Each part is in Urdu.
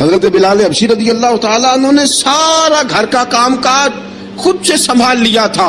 حضرت بلال حبشی رضی اللہ تعالیٰ عنہ نے سارا گھر کا کام کاج خود سے سنبھال لیا تھا.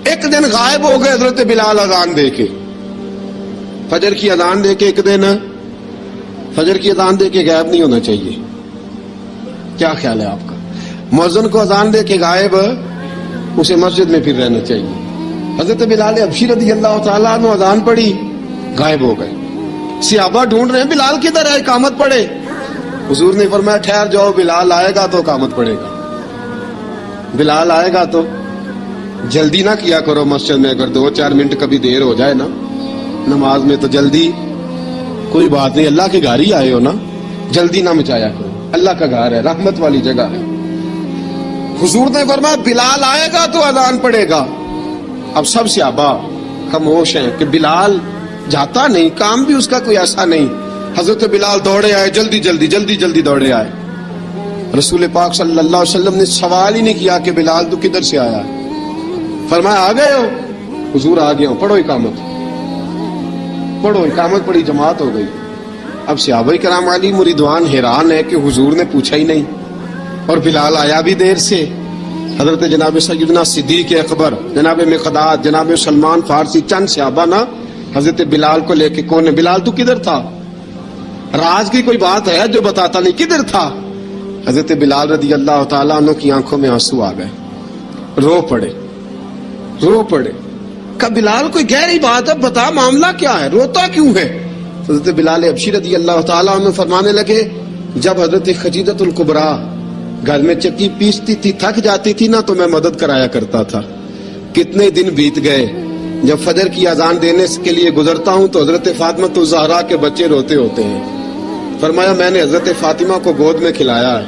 ایک دن غائب ہو گئے حضرت بلال اذان دے کے, فجر کی اذان دے کے. ایک دن فجر کی اذان دے کے غائب نہیں ہونا چاہیے. کیا خیال ہے آپ کا؟ مؤذن کو اذان دے کے غائب, اسے مسجد میں پھر رہنا چاہیے. حضرت بلال حبشی رضی اللہ تعالیٰ عنہ اذان پڑھی, غائب ہو گئے. صحابہ ڈھونڈ رہے ہیں بلال کدھر ہے, اقامت پڑھے. حضور نے فرمایا ٹھہر جاؤ, بلال آئے گا تو اقامت پڑھے گا. بلال آئے گا تو جلدی نہ کیا کرو مسجد میں. اگر 2-4 منٹ کبھی دیر ہو جائے نا نماز میں تو جلدی کوئی بات نہیں, اللہ کے گھر ہی آئے ہو نا, جلدی نہ مچایا کرو. اللہ کا گھر ہے, رحمت والی جگہ ہے. حضور نے فرمایا بلال آئے گا تو اذان پڑھے گا. اب سب صحابہ خاموش ہیں کہ بلال جاتا نہیں, کام بھی اس کا کوئی ایسا نہیں. حضرت بلال دوڑے آئے, جلدی دوڑے آئے. رسول پاک صلی اللہ علیہ وسلم نے سوال ہی نہیں کیا کہ بلال تو کدھر سے آیا. فرمایا آ گئے ہو؟ حضور آ گیا ہوں. پڑھو اقامت, پڑھو اقامت پڑھی, جماعت ہو گئی. اب صحابہ کرام علی مریدوان حیران ہے کہ حضور نے پوچھا ہی نہیں اور بلال آیا بھی دیر سے. حضرت جناب سیدنا صدیق اکبر, جناب مقداد, جناب سلمان فارسی, چند صحابہ نا حضرت بلال کو لے کے, کون ہے بلال تو کدھر تھا؟ راز کی کوئی بات ہے جو بتاتا نہیں, کدھر تھا؟ حضرت بلال رضی اللہ تعالیٰ عنہ کی آنکھوں میں آنسو آ گئے, رو پڑے. کہ بلال کوئی گہری بات ہے, بتا معاملہ کیا ہے, روتا کیوں ہے؟ حضرت بلال حبشی رضی اللہ تعالیٰ عنہ فرمانے لگے جب حضرت خدیجہ الکبریٰ گھر میں چکی پیستی تھی, تھک جاتی تھی نا, تو میں مدد کرایا کرتا تھا. کتنے دن بیت گئے, جب فجر کی اذان دینے کے لیے گزرتا ہوں تو حضرت فاطمہ الزہرا کے بچے روتے ہوتے ہیں. فرمایا میں نے حضرت فاطمہ کو گود میں کھلایا ہے,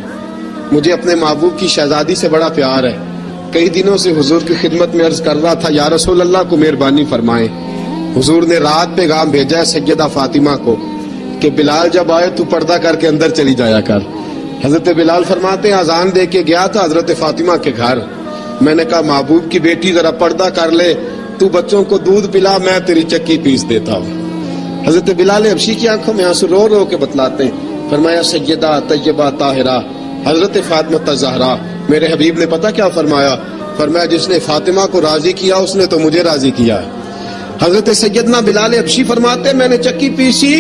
مجھے اپنے محبوب کی شہزادی سے بڑا پیار ہے. کئی دنوں سے حضور کی خدمت میں عرض کر رہا تھا یا رسول اللہ کو مہربانی فرمائیں. حضور نے رات پیغام بھیجا ہے سیدہ فاطمہ کو کہ بلال جب آئے تو پردہ کر کے اندر چلی جایا کر. حضرت بلال فرماتے ہیں اذان دے کے گیا تھا حضرت فاطمہ کے گھر, میں نے کہا محبوب کی بیٹی ذرا پردہ کر لے, تو بچوں کو دودھ پلا, میں تیری چکی پیس دیتا ہوں. حضرت بلال حبشی کی آنکھوں میں آنسو رو رو کے بتلاتے ہیں. فرمایا سیدہ طیبہ طاہرہ حضرت فاطمہ الزہرا, میرے حبیب نے پتہ کیا فرمایا؟ فرمایا جس نے فاطمہ کو راضی کیا اس نے تو مجھے راضی کیا ہے. حضرت سیدنا بلال حبشی فرماتے میں نے چکی پیسی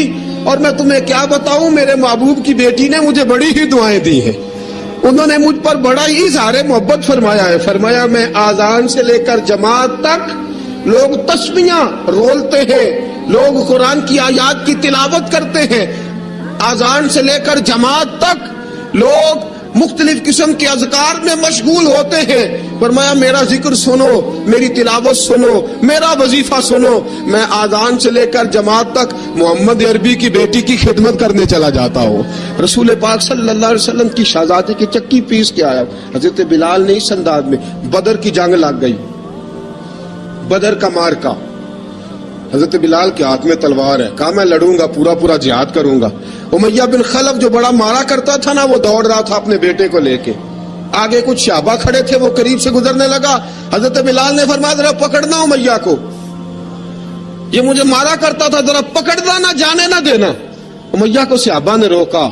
اور میں تمہیں کیا بتاؤں, میرے محبوب کی بیٹی نے مجھے بڑی ہی دعائیں دی ہیں, انہوں نے مجھ پر بڑا ہی اظہار محبت فرمایا ہے. فرمایا میں آذان سے لے کر جماعت تک لوگ تسبیحاں رولتے ہیں, لوگ قرآن کی آیات کی تلاوت کرتے ہیں, آذان سے لے کر جماعت تک لوگ مختلف قسم کے اذکار میں مشغول ہوتے ہیں. فرمایا میرا ذکر سنو, میری تلاوت سنو, میرا وظیفہ سنو, میں آذان سے لے کر جماعت تک محمد عربی کی بیٹی کی خدمت کرنے چلا جاتا ہوں. رسول پاک صلی اللہ علیہ وسلم کی شہزادی کی چکی پیس کے آیا. حضرت بلال نے اس انداز میں, بدر کی جنگ لگ گئی, بدر کا مارکا, حضرت بلال کے ہاتھ میں تلوار ہے, کہا میں لڑوں گا, پورا جہاد کروں گا. امیہ بن خلف جو بڑا مارا کرتا تھا نا, وہ دوڑ رہا تھا اپنے بیٹے کو لے کے, آگے کچھ صحابہ کھڑے تھے, وہ قریب سے گزرنے لگا. حضرت بلال نے فرمایا ذرا پکڑنا امیہ کو, یہ مجھے مارا کرتا تھا, ذرا پکڑنا, نہ جانے نہ دینا. امیہ کو صحابہ نے روکا.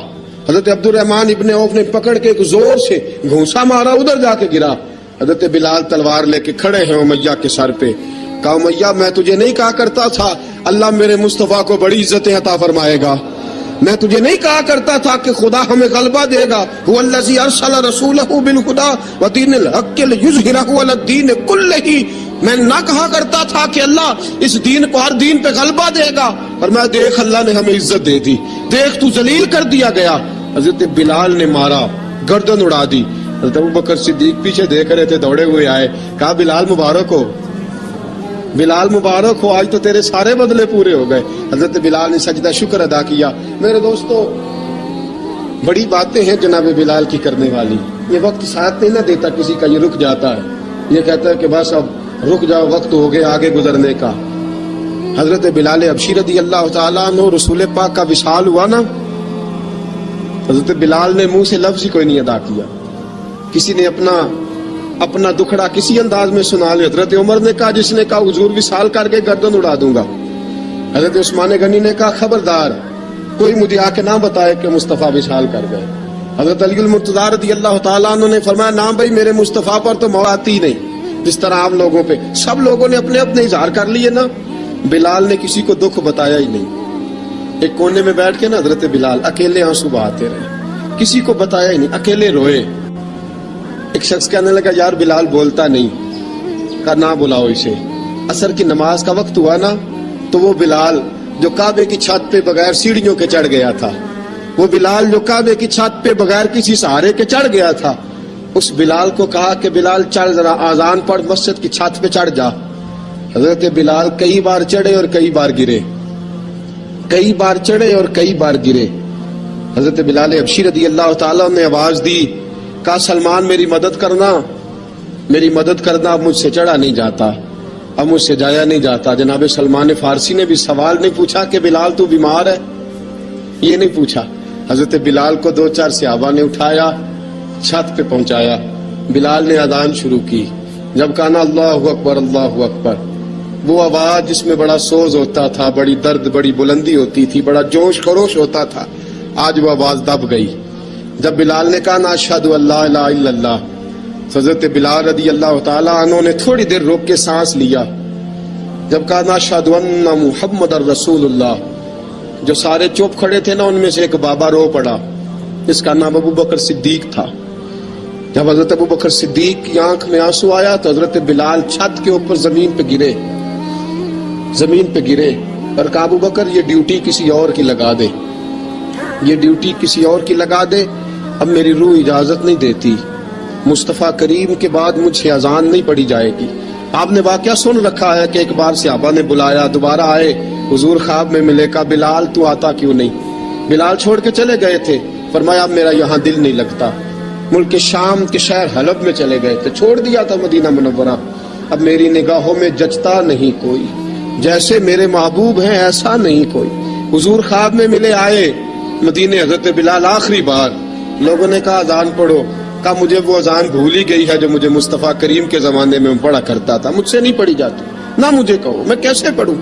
حضرت عبد الرحمن ابن عوف نے پکڑ کے ایک زور سے گھونسا مارا, ادھر جا کے گرا. حضرت بلال تلوار لے کے کھڑے ہیں امیہ کے سر پہ. کہا امیہ میں تجھے نہیں کہا کرتا تھا اللہ میرے مصطفیٰ کو بڑی عزتیں عطا فرمائے گا, میں تجھے نہیں کہا کرتا تھا کہ خدا ہمیں غلبہ دے گا, هو الذی ارسل رسولہ بالہدی ودین الحق لیظہرہ علی الدین کلہ, میں نہ کہا کرتا تھا کہ اللہ اس دین کو ہر دین پہ غلبہ دے گا, اور میں دیکھ اللہ نے ہمیں عزت دے دی, دیکھ تو ذلیل کر دیا گیا. حضرت بلال نے مارا, گردن اڑا دی. حضرت ابوبکر صدیق پیچھے دیکھ رہے تھے, دوڑے ہوئے آئے, کہا بلال مبارک ہو, بلال مبارک ہو, آج تو تیرے سارے بدلے پورے ہو گئے. حضرت بلال نے سجدہ شکر ادا کیا. میرے دوستو بڑی باتیں ہیں جناب بلال کی کرنے والی, یہ وقت ساتھ نہیں نہ دیتا کسی کا, یہ رک جاتا ہے, یہ کہتا ہے کہ بس اب رک جاؤ, وقت ہو گیا آگے گزرنے کا. حضرت بلال حبشی رضی اللہ تعالیٰ عنہ رسول پاک کا وصال ہوا نا, حضرت بلال نے منہ سے لفظ ہی کوئی نہیں ادا کیا. کسی نے اپنا دکھڑا کسی انداز میں سنا لیا. حضرت عمر نے کہا, جس نے کہا حضور وصال کر کے گردن اڑا دوں گا. حضرت عثمان غنی نے کہا خبردار کوئی مجھے آ کے نہ بتائے کہ مصطفیٰ وصال کر گئے. حضرت علی المرتضیٰ رضی اللہ تعالیٰ عنہ نے فرمایا نہ بھائی میرے مصطفیٰ پر تو موت آتی ہی نہیں، جس طرح عام لوگوں پہ سب لوگوں نے اپنے اپنے اظہار کر لیے نا، بلال نے کسی کو دکھ بتایا ہی نہیں۔ ایک کونے میں بیٹھ کے نا حضرت بلال اکیلے آنسو بہاتے رہے، کسی کو بتایا ہی نہیں، اکیلے روئے۔ ایک شخص کہنے لگا یار بلال بولتا نہیں، کہا نہ بلاؤ اسے۔ عصر کی نماز کا وقت ہوا نا تو وہ بلال جو کعبے کی چھت پہ بغیر سیڑھیوں کے چڑھ گیا تھا، وہ بلال جو کعبے کی چھت پہ بغیر کسی سہارے کے چڑھ گیا تھا، اس بلال کو کہا کہ بلال چڑھ ذرا آذان پڑھ، مسجد کی چھت پہ چڑھ جا۔ حضرت بلال کئی بار چڑھے اور کئی بار گرے، کئی بار چڑھے اور کئی بار گرے۔ حضرت بلال حبشی رضی اللہ تعالیٰ نے آواز دی، کہا سلمان میری مدد کرنا، میری مدد کرنا، اب مجھ سے چڑھا نہیں جاتا، اب مجھ سے جایا نہیں جاتا۔ جناب سلمان فارسی نے بھی سوال نہیں پوچھا کہ بلال تو بیمار ہے، یہ نہیں پوچھا۔ حضرت بلال کو دو چار صحابہ نے اٹھایا، چھت پہ پہنچایا، بلال نے اذان شروع کی۔ جب کہا نا اللہ اکبر اللہ اکبر، وہ آواز جس میں بڑا سوز ہوتا تھا، بڑی درد، بڑی بلندی ہوتی تھی، بڑا جوش خروش ہوتا تھا، آج وہ آواز دب گئی۔ جب بلال نے کہا نا اشہد ان لا الہ الا اللہ، حضرت بلال رضی اللہ تعالیٰ عنہ نے تھوڑی دیر روک کے سانس لیا۔ جب کہا نا اشہد ان محمد الرسول اللہ، جو سارے چپ کھڑے تھے نا ان میں سے ایک بابا رو پڑا، جس کا نام ابو بکر صدیق تھا۔ جب حضرت ابو بکر صدیق کی آنکھ میں آنسو آیا تو حضرت بلال چھت کے اوپر زمین پہ گرے، زمین پہ گرے اور کہا ابو بکر یہ ڈیوٹی کسی اور کی لگا دے، یہ ڈیوٹی کسی اور کی لگا دے، اب میری روح اجازت نہیں دیتی، مصطفیٰ کریم کے بعد مجھے اذان نہیں پڑھی جائے گی۔ آپ نے واقعہ سن رکھا ہے کہ ایک بار صحابہ نے بلایا، دوبارہ آئے، حضور خواب میں ملے، کہا بلال تو آتا کیوں نہیں؟ بلال چھوڑ کے چلے گئے تھے، فرمایا اب میرا یہاں دل نہیں لگتا۔ ملک شام کے شہر حلب میں چلے گئے تھے، چھوڑ دیا تھا مدینہ منورہ، اب میری نگاہوں میں جچتا نہیں کوئی، جیسے میرے محبوب ہیں ایسا نہیں کوئی۔ حضور خواب میں ملے، آئے مدینے، حضرت بلال آخری بار، لوگوں نے کہا اذان پڑھو، کہا مجھے وہ اذان بھول ہی گئی ہے جو مجھے مصطفیٰ کریم کے زمانے میں پڑھا کرتا تھا، مجھ سے نہیں پڑھی جاتی، نہ مجھے کہو، میں کیسے پڑھوں؟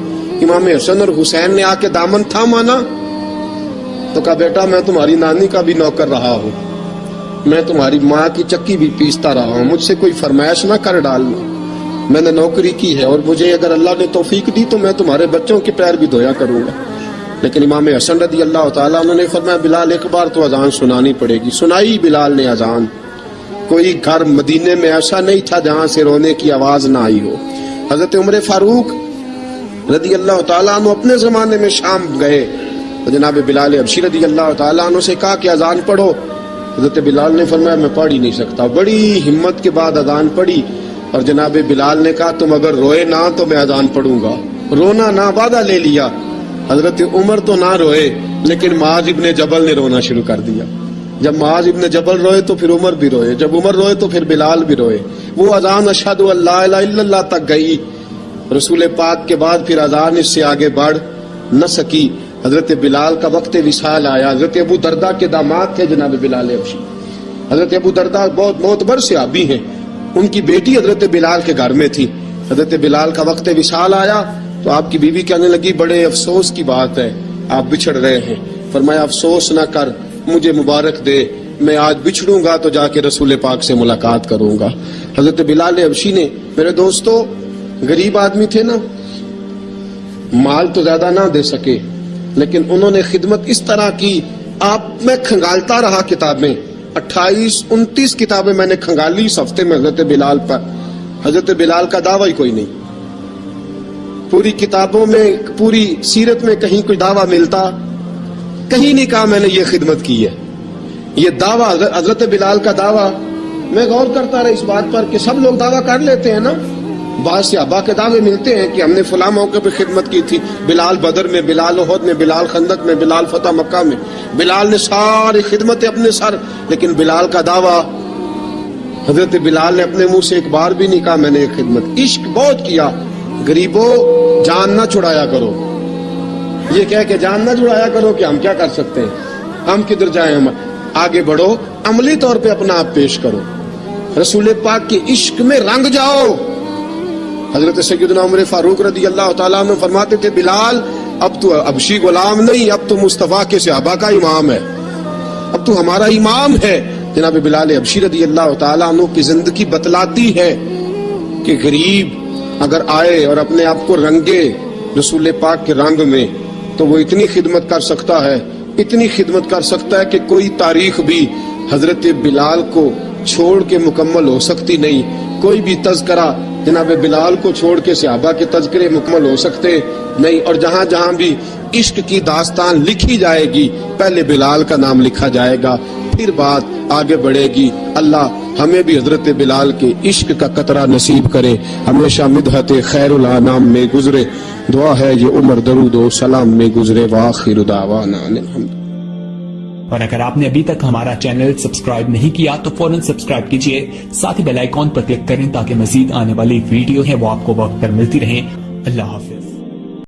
امام حسن اور حسین نے آ کے دامن تھاما نا تو کہا بیٹا میں تمہاری نانی کا بھی نوکر رہا ہوں، میں تمہاری ماں کی چکی بھی پیستا رہا ہوں، مجھ سے کوئی فرمائش نہ کر ڈالنا، میں نے نوکری کی ہے اور مجھے اگر اللہ نے توفیق دی تو میں تمہارے بچوں کے پیر بھی دھویا کروں گا۔ لیکن امام حسن رضی اللہ تعالیٰ عنہ نے فرمایا بلال ایک بار تو اذان سنانی پڑے گی۔ سنائی بلال نے اذان۔ کوئی گھر مدینے میں ایسا نہیں تھا جہاں سے رونے کی آواز نہ آئی ہو۔ حضرت عمر فاروق رضی اللہ تعالیٰ عنہ اپنے زمانے میں شام گئے تو جناب بلال حبشی رضی اللہ تعالیٰ عنہ سے کہا کہ اذان پڑھو، حضرت بلال نے فرمایا میں پڑھ ہی نہیں سکتا، بڑی ہمت کے بعد اذان پڑھی اور جناب بلال نے کہا تم اگر روئے نہ تو میں اذان پڑھوں گا، رونا نہ، وعدہ لے لیا۔ حضرت عمر تو نہ روئے لیکن معاذ ابن جبل نے رونا شروع کر دیا۔ جب معاذ ابن جبل روئے تو پھر عمر بھی روئے، جب عمر روئے تو پھر بلال بھی روئے۔ وہ اذان اشہد ان لا الہ الا اللہ تک گئی، رسول پاک کے بعد پھر اذان اس سے آگے بڑھ نہ سکی۔ حضرت بلال کا وقت وصال آیا۔ حضرت ابو درداء کے داماد تھے جناب بلال حبشی۔ حضرت ابو درداء بہت معتبر صحابی ہیں، ان کی بیٹی حضرت بلال کے گھر میں تھی۔ حضرت بلال کا وقت وصال آیا تو آپ کی بیوی کہنے لگی بڑے افسوس کی بات ہے، آپ بچھڑ رہے ہیں۔ فرمایا افسوس نہ کر، مجھے مبارک دے، میں آج بچھڑوں گا تو جا کے رسول پاک سے ملاقات کروں گا۔ حضرت بلال حبشی نے، میرے دوستو، غریب آدمی تھے نا، مال تو زیادہ نہ دے سکے لیکن انہوں نے خدمت اس طرح کی، میں کھنگالتا رہا کتابیں، 28-29 کتابیں میں نے کھنگالی اس ہفتے میں حضرت بلال پر۔ حضرت بلال کا دعویٰ ہی کوئی نہیں، پوری کتابوں میں، پوری سیرت میں کہیں کوئی دعویٰ ملتا؟ کہیں نہیں کہا میں نے یہ خدمت کی ہے۔ یہ دعویٰ حضرت بلال کا دعویٰ، میں غور کرتا رہا اس بات پر کہ سب لوگ دعویٰ کر لیتے ہیں نا، بعض صحابہ کے دعوے ملتے ہیں کہ ہم نے فلاں موقع پہ خدمت کی تھی، بلال بدر میں، بلال احد میں، بلال خندق میں، بلال فتح مکہ میں، بلال نے ساری خدمتیں اپنے سر، لیکن بلال کا دعویٰ، حضرت بلال نے اپنے منہ سے ایک بار بھی نہیں کہا میں نے یہ خدمت۔ عشق بہت کیا، غریبوں جان نہ چھڑایا کرو، یہ کہہ کہ جان نہ چھڑایا کرو کہ ہم کیا کر سکتے ہیں، ہم کدھر جائیں، ہم آگے بڑھو، عملی طور پہ اپنا آپ پیش کرو، رسول پاک کے عشق میں رنگ جاؤ۔ حضرت سیدنا عمر فاروق رضی اللہ تعالیٰ عنہ فرماتے تھے بلال اب تو حبشی غلام نہیں، اب تو مصطفیٰ کے صحابہ کا امام ہے، اب تو ہمارا امام ہے. جناب بلال حبشی رضی اللہ تعالیٰ عنہ کی زندگی بتلاتی ہے کہ غریب اگر آئے اور اپنے آپ کو رنگے رسول پاک کے رنگ میں تو وہ اتنی خدمت کر سکتا ہے، اتنی خدمت کر سکتا ہے کہ کوئی تاریخ بھی حضرت بلال کو چھوڑ کے مکمل ہو سکتی نہیں. کوئی بھی تذکرہ جناب بلال کو چھوڑ کے صحابہ کے تذکرے مکمل ہو سکتے نہیں. اور جہاں جہاں بھی عشق کی داستان لکھی جائے گی پہلے بلال کا نام لکھا جائے گا، پھر بات آگے بڑھے گی. اللہ ہمیں بھی حضرت بلال کے عشق کا قطرہ نصیب کرے، ہمیشہ مدحت خیر الانام میں گزرے. دعا ہے یہ عمر درود و سلام میں گزرے. وآخر دعوانا الحمد. اور اگر آپ نے ابھی تک ہمارا چینل سبسکرائب نہیں کیا تو فوراً سبسکرائب کیجئے، ساتھ ہی بیل آئیکن پر کلک کریں تاکہ مزید آنے والی ویڈیو ہے وہ آپ کو وقت پر ملتی رہیں. اللہ حافظ.